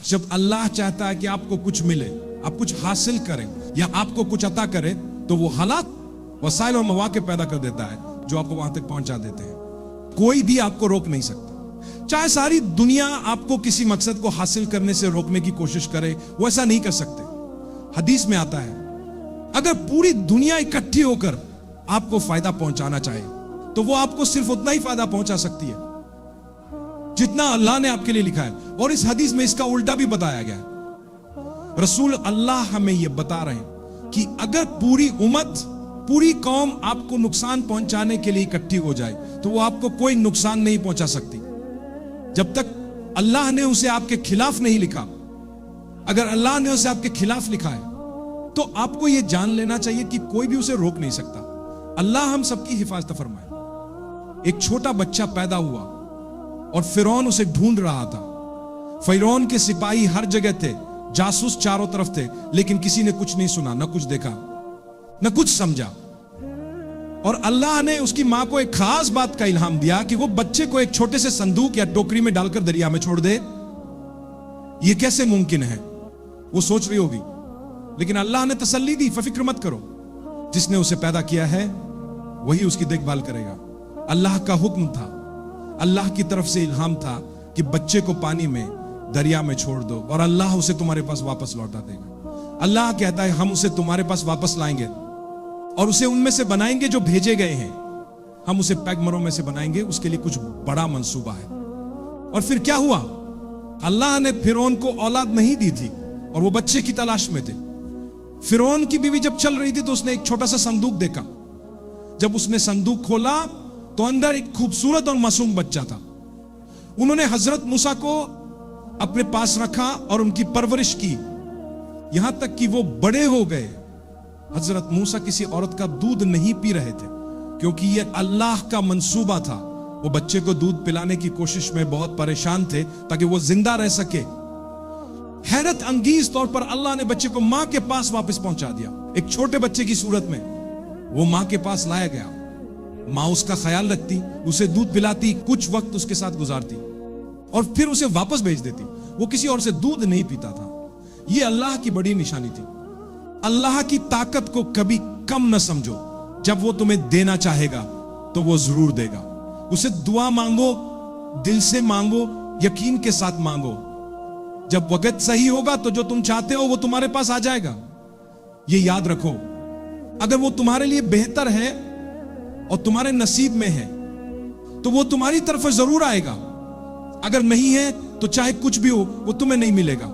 जब अल्लाह चाहता है कि आपको कुछ मिले, आप कुछ हासिल करें या आपको कुछ अता करे, तो वो हालात, वसाइल और मौके पैदा कर देता है जो आपको वहां तक पहुंचा देते हैं। कोई भी आपको रोक नहीं सकता। चाहे सारी दुनिया आपको किसी मकसद को हासिल करने से रोकने की कोशिश करे, वो ऐसा नहीं कर सकते। हदीस में आता है, अगर पूरी दुनिया इकट्ठी होकर आपको फायदा पहुंचाना चाहे, तो वो आपको सिर्फ उतना ही फायदा पहुंचा सकती है जितना अल्लाह ने आपके लिए लिखा है। और इस हदीस में इसका उल्टा भी बताया गया है। रसूल अल्लाह हमें यह बता रहे हैं कि अगर पूरी उम्मत, पूरी कौम आपको नुकसान पहुंचाने के लिए इकट्ठी हो जाए, तो वो आपको कोई नुकसान नहीं पहुंचा सकती जब तक अल्लाह ने उसे आपके खिलाफ नहीं लिखा। अगर अल्लाह ने उसे आपके खिलाफ लिखा है, तो आपको यह जान लेना चाहिए कि कोई भी उसे रोक नहीं सकता। अल्लाह हम सबकी हिफाजत फरमाए। एक छोटा बच्चा पैदा हुआ और फिरौन उसे ढूंढ रहा था। फिरौन के सिपाही हर जगह थे, जासूस चारों तरफ थे, लेकिन किसी ने कुछ नहीं सुना, न कुछ देखा, न कुछ समझा। और अल्लाह ने उसकी मां को एक खास बात का इल्हाम दिया कि वो बच्चे को एक छोटे से संदूक या टोकरी में डालकर दरिया में छोड़ दे। ये कैसे मुमकिन है, वो सोच रही होगी, लेकिन अल्लाह ने तसल्ली दी, फिक्र मत करो, जिसने उसे पैदा किया है वही उसकी देखभाल करेगा। अल्लाह का हुक्म था, अल्लाह की तरफ से इल्हाम था कि बच्चे को पानी में, दरिया में छोड़ दो और अल्लाह उसे तुम्हारे पास वापस लौटा देगा। अल्लाह कहता है हम उसे तुम्हारे पास वापस लाएंगे और उसे उनमें से बनाएंगे जो भेजे गए हैं। हम उसे पैगंबरों में से बनाएंगे, उसके लिए कुछ बड़ा मंसूबा है। और फिर क्या हुआ, अल्लाह ने फिरौन को औलाद नहीं दी थी और वो बच्चे की तलाश में थे। फिरौन की बीवी जब चल रही थी तो उसने एक छोटा सा संदूक देखा। जब उसने संदूक खोला तो अंदर एक खूबसूरत और मासूम बच्चा था। उन्होंने हजरत मूसा को अपने पास रखा और उनकी परवरिश की, यहां तक कि वो बड़े हो गए। हजरत मूसा किसी औरत का दूध नहीं पी रहे थे, क्योंकि ये अल्लाह का मंसूबा था। वो बच्चे को दूध पिलाने की कोशिश में बहुत परेशान थे ताकि वो जिंदा रह सके। हैरत अंगेज तौर पर अल्लाह ने बच्चे को मां के पास वापस पहुंचा दिया। एक छोटे बच्चे की सूरत में वो मां के पास लाया गया। मां उसका ख्याल रखती, उसे दूध पिलाती, कुछ वक्त उसके साथ गुजारती और फिर उसे वापस भेज देती। वो किसी और से दूध नहीं पीता था। यह अल्लाह की बड़ी निशानी थी। अल्लाह की ताकत को कभी कम न समझो। जब वो तुम्हें देना चाहेगा तो वो जरूर देगा। उसे दुआ मांगो, दिल से मांगो, यकीन के साथ मांगो। जब वक्त सही होगा तो जो तुम चाहते हो वो तुम्हारे पास आ जाएगा। ये याद रखो, अगर वो तुम्हारे लिए बेहतर है और तुम्हारे नसीब में है तो वो तुम्हारी तरफ जरूर आएगा। अगर नहीं है तो चाहे कुछ भी हो वो तुम्हें नहीं मिलेगा।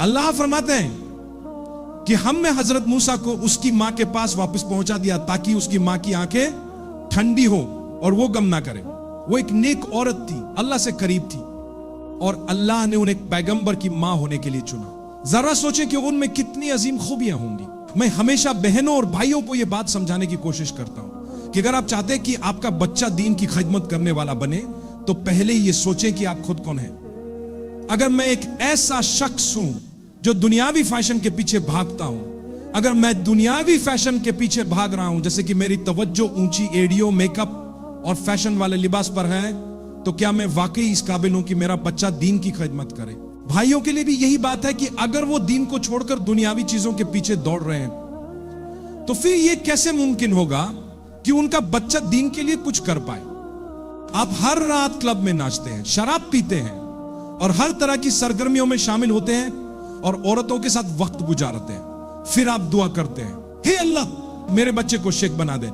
अल्लाह फरमाते हैं कि हमने हजरत मूसा को उसकी मां के पास वापस पहुंचा दिया ताकि उसकी मां की आंखें ठंडी हो और वो गम ना करे। वो एक नेक औरत थी, अल्लाह से करीब थी और अल्लाह ने उन्हें पैगंबर की मां होने के लिए चुना। जरा सोचें कि उनमें कितनी अजीम खूबियां होंगी। मैं हमेशा बहनों और भाइयों को यह बात समझाने की कोशिश करता हूं कि अगर आप चाहते हैं कि आपका बच्चा दीन की खिदमत करने वाला बने तो पहले ये सोचें कि आप खुद कौन हैं। अगर मैं एक ऐसा शख्स हूं जो दुनियावी फैशन के पीछे भागता हूं, अगर मैं दुनियावी फैशन के पीछे भाग रहा हूं, जैसे कि मेरी तवज्जो ऊंची एड़ियों, मेकअप और फैशन वाले लिबास पर है, तो क्या मैं वाकई इस काबिल हूं कि मेरा बच्चा दीन की खिदमत करे। भाइयों के लिए भी यही बात है कि अगर वो दीन को छोड़कर दुनियावी चीजों के पीछे दौड़ रहे हैं तो फिर ये कैसे मुमकिन होगा कि उनका बच्चा दीन के लिए कुछ कर पाए। आप हर रात क्लब में नाचते हैं, शराब पीते हैं और हर तरह की सरगर्मियों में शामिल होते हैं और औरतों के साथ वक्त गुजारते हैं। फिर आप दुआ करते हैं, हे अल्लाह मेरे बच्चे को शेख बना दे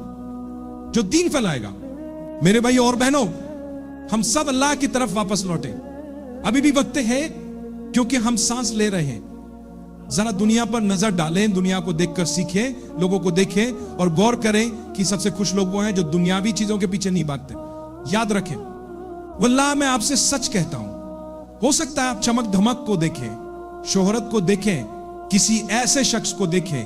जो दीन फैलाएगा। मेरे भाई और बहनों, हम सब अल्लाह की तरफ वापस लौटे। अभी भी वक्त है, क्योंकि हम सांस ले रहे हैं। जरा दुनिया पर नजर डालें, दुनिया को देखकर सीखें, लोगों को देखें और गौर करें कि सबसे खुश लोग वो हैं जो दुनियावी चीजों के पीछे नहीं भागते। याद रखें, वल्लाह मैं आपसे सच कहता हूं, हो सकता है आप चमक धमक को देखें, शोहरत को देखें, किसी ऐसे शख्स को देखें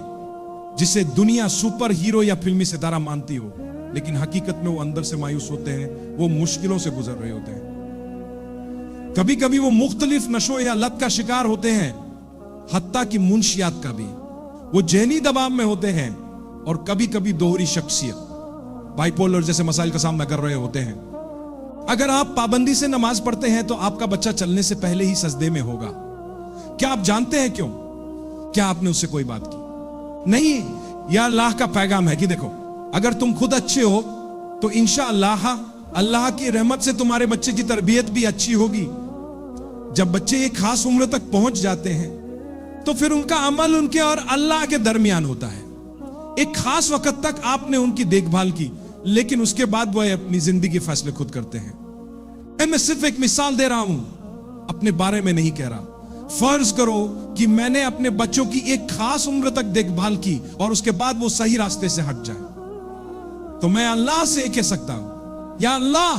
जिसे दुनिया सुपर हीरो या फिल्मी सितारा मानती हो, लेकिन हकीकत में वो अंदर से मायूस होते हैं, वो मुश्किलों से गुजर रहे होते हैं। कभी कभी वो मुख्तलिफ नशों या लत का शिकार होते हैं, हत्ता की मुंशियात का भी। वो जहनी दबाव में होते हैं और कभी कभी दोहरी शख्सियत, बाइपोलर जैसे मसाइल का सामना कर रहे होते हैं। अगर आप पाबंदी से नमाज पढ़ते हैं तो आपका बच्चा चलने से पहले ही सजदे में होगा। क्या आप जानते हैं क्यों? क्या आपने उससे कोई बात की? नहीं। यह अल्लाह का पैगाम है कि देखो, अगर तुम खुद अच्छे हो तो इंशाअल्लाह अल्लाह की रहमत से तुम्हारे बच्चे की तरबियत भी अच्छी होगी। जब बच्चे एक खास उम्र तक पहुंच जाते हैं तो फिर उनका अमल उनके और अल्लाह के दरमियान होता है। एक खास वक्त तक आपने उनकी देखभाल की, लेकिन उसके बाद वह अपनी जिंदगी के फैसले खुद करते हैं। मैं सिर्फ एक मिसाल दे रहा हूं, अपने बारे में नहीं कह रहा। फर्ज करो कि मैंने अपने बच्चों की एक खास उम्र तक देखभाल की और उसके बाद वो सही रास्ते से हट जाए, तो मैं अल्लाह से कह सकता हूं, या अल्लाह,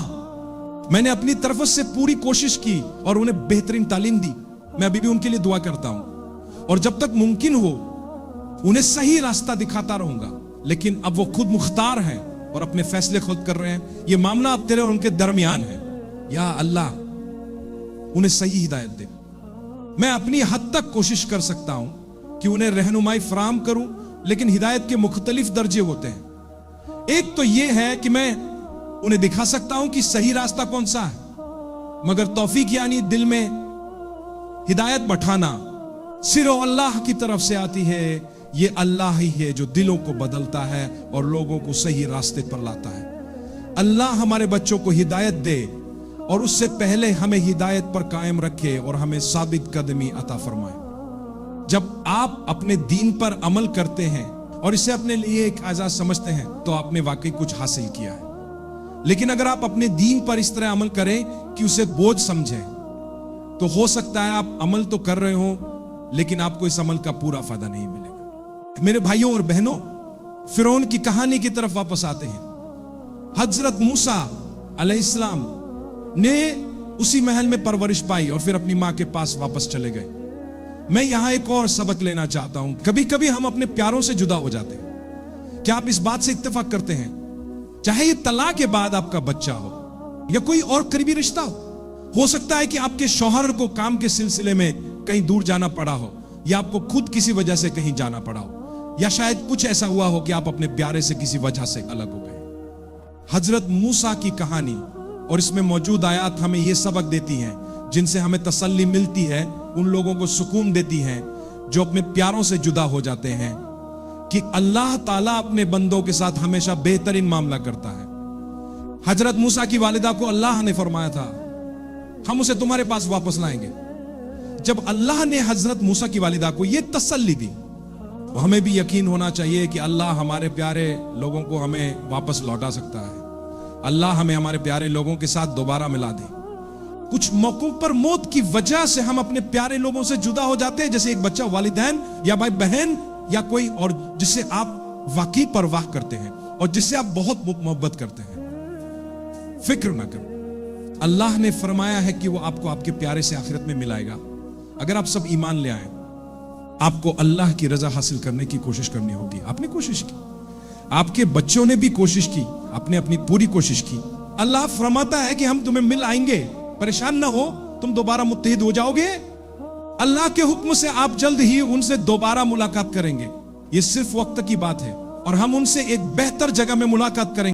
मैंने अपनी तरफ से पूरी कोशिश की और उन्हें बेहतरीन तालीम दी। मैं अभी भी उनके लिए दुआ करता हूं और जब तक मुमकिन हो उन्हें सही रास्ता दिखाता रहूंगा। लेकिन अब वो खुद मुख्तार हैं और अपने फैसले खुद कर रहे हैं। ये मामला अब तेरे और उनके दरमियान है। या अल्लाह, उन्हें सही हिदायत दे। मैं अपनी हद तक कोशिश कर सकता हूं कि उन्हें रहनुमाई फराहम करूं, लेकिन हिदायत के मुख्तलिफ दर्जे होते हैं। एक तो यह है कि मैं उन्हें दिखा सकता हूं कि सही रास्ता कौन सा है, मगर तौफीक यानी दिल में हिदायत बैठाना सिर्फ अल्लाह की तरफ से आती है। ये अल्लाह ही है जो दिलों को बदलता है और लोगों को सही रास्ते पर लाता है। अल्लाह हमारे बच्चों को हिदायत दे और उससे पहले हमें हिदायत पर कायम रखे और हमें साबित कदमी अता फरमाए। जब आप अपने दीन पर अमल करते हैं और इसे अपने लिए एक एजाज समझते हैं तो आपने वाकई कुछ हासिल किया है। लेकिन अगर आप अपने दीन पर इस तरह अमल करें कि उसे बोझ समझें, तो हो सकता है आप अमल तो कर रहे हो लेकिन आपको इस अमल का पूरा फायदा नहीं मिलेगा। मेरे भाइयों और बहनों, फिरौन की कहानी की तरफ वापस आते हैं। हजरत मूसा अलैहिस्सलाम ने उसी महल में परवरिश पाई और फिर अपनी मां के पास वापस चले गए। मैं यहां एक और सबक लेना चाहता हूं। कभी कभी हम अपने प्यारों से जुदा हो जाते हैं। क्या आप इस बात से इत्तेफाक करते हैं, चाहे ये तलाक के बाद आपका बच्चा हो या कोई और करीबी रिश्ता हो सकता है कि आपके शौहर को काम के सिलसिले में कहीं दूर जाना पड़ा हो, या आपको खुद किसी वजह से कहीं जाना पड़ा हो, या शायद कुछ ऐसा हुआ हो कि आप अपने प्यारे से किसी वजह से अलग हो गए। हजरत मूसा की कहानी और इसमें मौजूद आयत हमें यह सबक देती हैं, जिनसे हमें तसल्ली मिलती है, उन लोगों को सुकून देती हैं जो अपने प्यारों से जुदा हो जाते हैं, कि अल्लाह ताला अपने बंदों के साथ हमेशा बेहतरीन मामला करता है। हजरत मूसा की वालिदा को अल्लाह ने फरमाया था, हम उसे तुम्हारे पास वापस लाएंगे। जब अल्लाह ने हजरत मूसा की वालिदा को यह तसल्ली दी, तो हमें भी यकीन होना चाहिए कि अल्लाह हमारे प्यारे लोगों को हमें वापस लौटा सकता है। अल्लाह हमें हमारे प्यारे लोगों के साथ दोबारा मिला दे। कुछ मौकों पर मौत की वजह से हम अपने प्यारे लोगों से जुदा हो जाते हैं, जैसे एक बच्चा वालिदैन या भाई बहन या कोई और जिससे आप वाकई परवाह करते हैं और जिससे आप बहुत मोहब्बत करते हैं। फिक्र ना करो, अल्लाह ने फरमाया है कि वो आपको आपके प्यारे से आखिरत में मिलाएगा। अगर आप सब ईमान ले आए, आपको अल्लाह की रजा हासिल करने की कोशिश करनी होगी। आपने कोशिश की, आपके बच्चों ने भी कोशिश की, आपने अपनी पूरी कोशिश की। अल्लाह फरमाता है कि हम तुम्हें मिल आएंगे, परेशान ना हो, तुम दोबारा मुत्तहिद हो जाओगे। अल्लाह के हुक्म से आप जल्द ही उनसे दोबारा मुलाकात करेंगे। ये सिर्फ वक्त की बात है और हम उनसे एक बेहतर जगह में मुलाकात करेंगे।